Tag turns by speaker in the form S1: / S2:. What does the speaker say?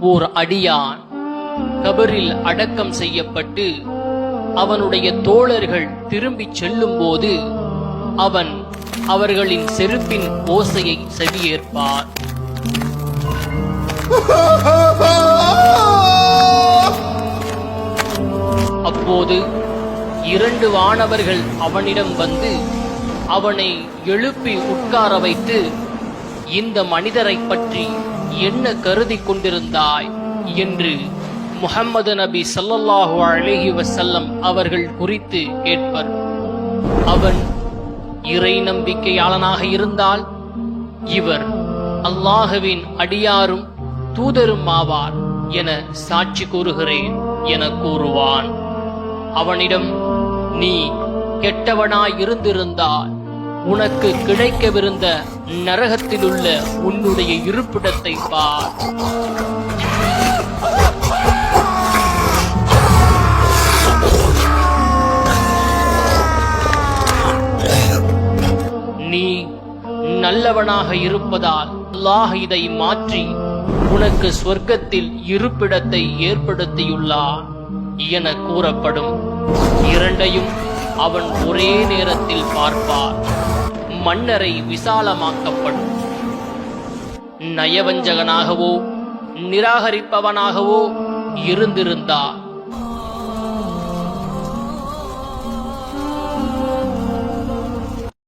S1: ஓர் அடியான் கபரில் அடக்கம் செய்யப்பட்டு அவனுடைய தோழர்கள் திரும்பிச் செல்லும்போது அவன் அவர்களின் செருப்பின் ஓசையை செவியேற்பான். அப்போது 2 வானவர்கள் அவனிடம் வந்து அவனை எழுப்பி உட்கார வைத்து, இந்த மனிதரை பற்றி என்ன கருதி கொண்டிருந்தாய் என்று முஹம்மது நபி ஸல்லல்லாஹு அலைஹி வஸல்லம் அவர்கள் குறித்து கேட்பர். அவன் இறை நம்பிக்கையாளனாக இருந்தால் இவர் அல்லாஹுவின் அடியாரும் தூதரும் ஆவார் என சாட்சி கூறுகிறேன் என கூறுவான். அவனிடம், நீ கெட்டவனாய் இருந்திருந்தால் உனக்கு கிடைக்கவிருந்த நரகத்திலுள்ள உன்னுடைய இருப்பிடத்தை பார். நீ நல்லவனாக இருப்பதால் அல்லாஹ் இதை மாற்றி உனக்கு சொர்க்கத்தில் இருப்பிடத்தை ஏற்படுத்தியுள்ளார் என கூறப்படும். இரண்டையும் அவன் ஒரே நேரத்தில் பார்ப்பார். மண்ணறை விசாலமாக்கப்படும். நயவஞ்சகனாகவோ நிராகரிப்பவனாகவோ இருந்திருந்தார்